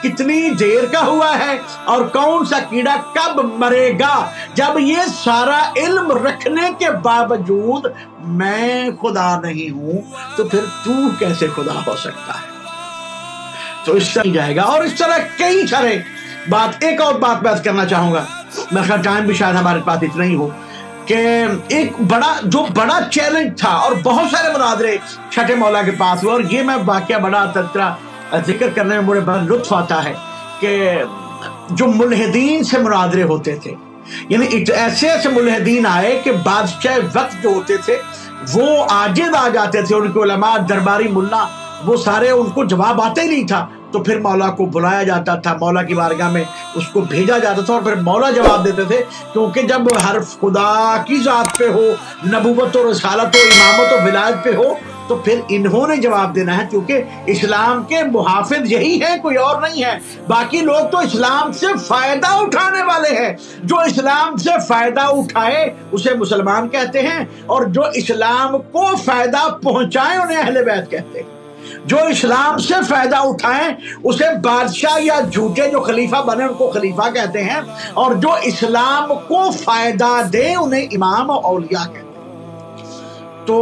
کتنی دیر کا ہوا ہے اور کون سا کیڑا کب مرے گا، جب یہ سارا علم رکھنے کے باوجود میں خدا نہیں ہوں تو پھر تو کیسے خدا ہو سکتا ہے؟ تو اس طرح جائے گا، اور اس طرح کئی سارے بات۔ ایک اور بات میں کرنا چاہوں گا، میرا خیال ٹائم بھی شاید ہمارے پاس اتنا ہی ہو، کہ ایک بڑا چیلنج تھا اور بہت سارے مناظرے چھٹے مولا کے پاس ہوئے، اور یہ میں واقعہ بڑا تذکرہ ذکر کرنے میں بڑا لطف آتا ہے کہ جو ملحدین سے مناظرے ہوتے تھے، یعنی ایسے ملحدین آئے کہ بادشاہ وقت جو ہوتے تھے وہ عاجز آ جاتے تھے، ان کے علماء درباری ملا وہ سارے ان کو جواب آتا ہی نہیں تھا، تو پھر مولا کو بلایا جاتا تھا، مولا کی بارگاہ میں اس کو بھیجا جاتا تھا، اور پھر مولا جواب دیتے تھے، کیونکہ جب حرف خدا کی ذات پہ ہو، نبوت و رسالت و امامت و ولایت پہ ہو، تو پھر انہوں نے جواب دینا ہے، کیونکہ اسلام کے محافظ یہی ہیں، کوئی اور نہیں ہے۔ باقی لوگ تو اسلام سے فائدہ اٹھانے والے ہیں، جو اسلام سے فائدہ اٹھائے اسے مسلمان کہتے ہیں، اور جو اسلام کو فائدہ پہنچائے انہیں اہل بیت کہتے ہیں۔ جو اسلام سے فائدہ اٹھائیں اسے بادشاہ یا جھوٹے جو خلیفہ بنے ان کو خلیفہ کہتے ہیں، اور جو اسلام کو فائدہ دے انہیں امام اور اولیاء کہتے ہیں۔ تو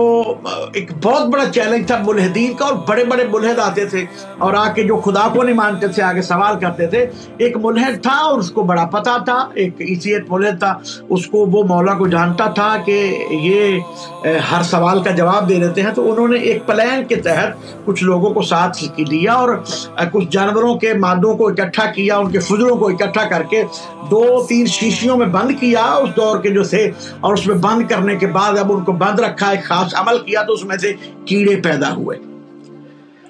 ایک بہت بڑا چیلنج تھا ملحدین کا، اور بڑے بڑے ملحد آتے تھے اور آ کے جو خدا کو نہیں مانتے تھے آگے سوال کرتے تھے۔ ایک ملحد تھا اور اس کو بڑا پتا تھا، ایک عیسیت ملحد تھا، اس کو وہ مولا کو جانتا تھا کہ یہ ہر سوال کا جواب دے دیتے ہیں، تو انہوں نے ایک پلان کے تحت کچھ لوگوں کو ساتھ لیا اور کچھ جانوروں کے مادوں کو اکٹھا کیا، ان کے فضلوں کو اکٹھا کر کے 2-3 شیشیوں میں بند کیا اس دور کے جو تھے، اور اس میں بند کرنے کے بعد اب ان کو بند رکھا، ایک خاص عمل کیا، تو اس میں سے کیڑے پیدا ہوئے،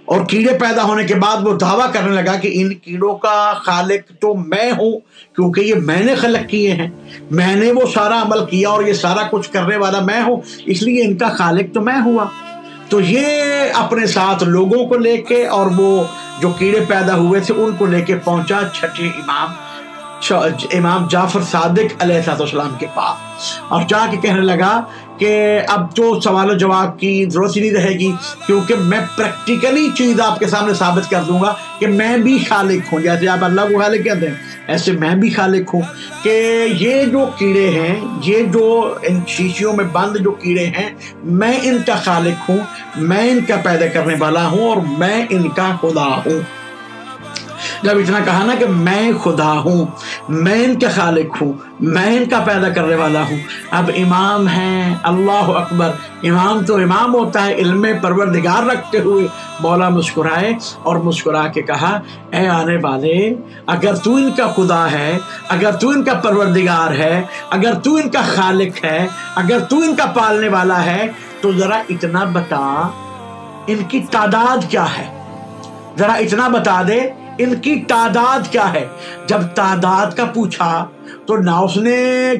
اور کیڑے پیدا ہونے کے بعد وہ دعویٰ کرنے لگا کہ ان کیڑوں کا خالق تو میں ہوں، کیونکہ یہ میں نے خلق کیے ہیں، میں نے وہ سارا عمل کیا اور یہ سارا کچھ کرنے والا میں ہوں، اس لیے ان کا خالق تو میں ہوا۔ تو یہ اپنے ساتھ لوگوں کو لے کے اور وہ جو کیڑے پیدا ہوئے تھے ان کو لے کے پہنچا چھٹے امام جعفر صادق علیہ السلام کے پاس، اور جا کے کہنے لگا کہ اب تو سوال و جواب کی ضرورت ہی نہیں رہے گی، کیونکہ میں پریکٹیکلی چیز آپ کے سامنے ثابت کر دوں گا کہ میں بھی خالق ہوں، جیسے آپ اللہ کو خالق کہتے ہیں ایسے میں بھی خالق ہوں، کہ یہ جو کیڑے ہیں، یہ جو ان شیشیوں میں بند جو کیڑے ہیں، میں ان کا خالق ہوں، میں ان کا پیدا کرنے والا ہوں، اور میں ان کا خدا ہوں۔ جب اتنا کہا نا کہ میں خدا ہوں، میں ان کا خالق ہوں، میں ان کا پیدا کرنے والا ہوں، اب امام ہیں، اللہ اکبر، امام تو امام ہوتا ہے، علم پروردگار رکھتے ہوئے مولا مسکرائے اور مسکرا کے کہا، اے آنے والے، اگر تو ان کا خدا ہے، اگر تو ان کا پروردگار ہے، اگر تو ان کا خالق ہے، اگر تو ان کا پالنے والا ہے، تو ذرا اتنا بتا ان کی تعداد کیا ہے، ذرا اتنا بتا دے ان کی تعداد کیا ہے۔ جب تعداد کا پوچھا تو نہ اس نے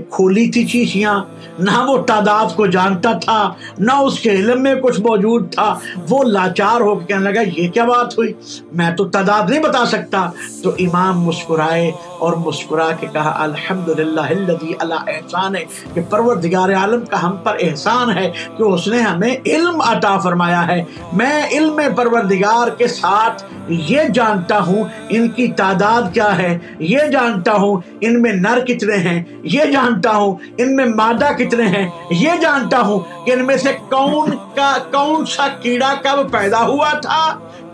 کھولی تھی شیشیاں، نہ وہ تعداد کو جانتا تھا، نہ اس کے علم میں کچھ موجود تھا، وہ لاچار ہو کے کہنے لگا یہ کیا بات ہوئی، میں تو تعداد نہیں بتا سکتا۔ تو امام مسکرائے اور مسکرا کے کہا، الحمدللہ الذی علی احسان، کہ پروردگار عالم کا ہم پر احسان ہے کہ اس نے ہمیں علم عطا فرمایا ہے، میں علم پروردگار کے ساتھ یہ جانتا ہوں ان کی تعداد کیا ہے، یہ جانتا ہوں ان میں نر کتنے ہیں، یہ جانتا ہوں ان میں مادہ کتنے ہیں، یہ جانتا ہوں کہ ان میں سے کون سا کیڑا کب پیدا ہوا تھا،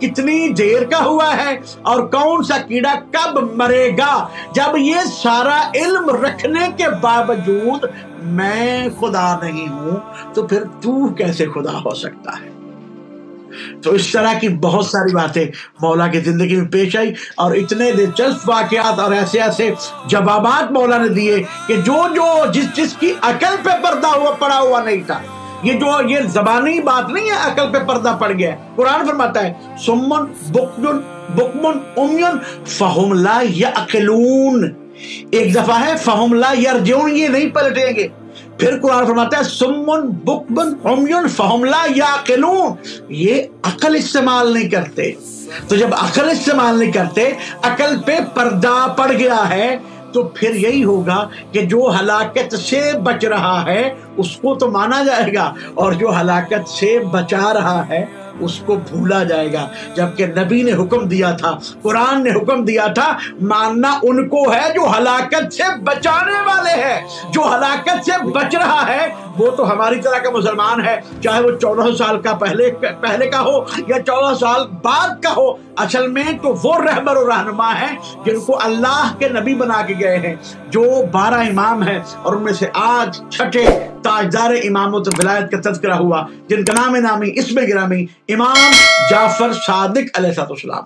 کتنی دیر کا ہوا ہے، اور کون سا کیڑا کب مرے گا، جب یہ سارا علم رکھنے کے باوجود میں خدا نہیں ہوں تو پھر تو کیسے خدا ہو سکتا ہے۔ تو اس طرح کی بہت ساری باتیں مولا کی زندگی میں پیش آئی، اور اتنے دلچسپ واقعات اور ایسے جوابات مولا نے دیے کہ جس کی عقل پہ پردہ پڑا ہوا نہیں تھا، یہ زبانی بات نہیں ہے، عقل پہ پردہ پڑ گیا ہے۔ قرآن فرماتا ہے سمن بکمن عمیٌ فہم لا یعقلون، ایک دفعہ ہے فہم لا یرجعون، یہ نہیں پلٹیں گے، پھر قرآن فرماتا ہے سمن بکمن عمیٌ فہم لا یعقلون، یہ عقل استعمال نہیں کرتے۔ تو جب عقل استعمال نہیں کرتے، عقل پہ پردہ پڑ گیا ہے، تو پھر یہی ہوگا کہ جو ہلاکت سے بچ رہا ہے اس کو تو مانا جائے گا، اور جو ہلاکت سے بچا رہا ہے اس کو بھولا جائے گا، جبکہ نبی نے حکم دیا تھا، قرآن نے حکم دیا تھا، ماننا ان کو ہے جو ہلاکت سے بچانے والے ہیں۔ جو ہلاکت سے بچ رہا ہے وہ تو ہماری طرح کا مسلمان ہے، چاہے وہ 14 سال کا پہلے کا ہو یا 14 سال بعد کا ہو۔ اصل میں تو وہ رہبر و رہنما ہیں جن کو اللہ کے نبی بنا کے گئے ہیں، جو 12 امام ہیں، اور ان میں سے آج چھٹے تاجدار امامت و ولایت کا تذکرہ ہوا، جن کا نام نامی اسم گرامی امام جعفر صادق علیہ السلام۔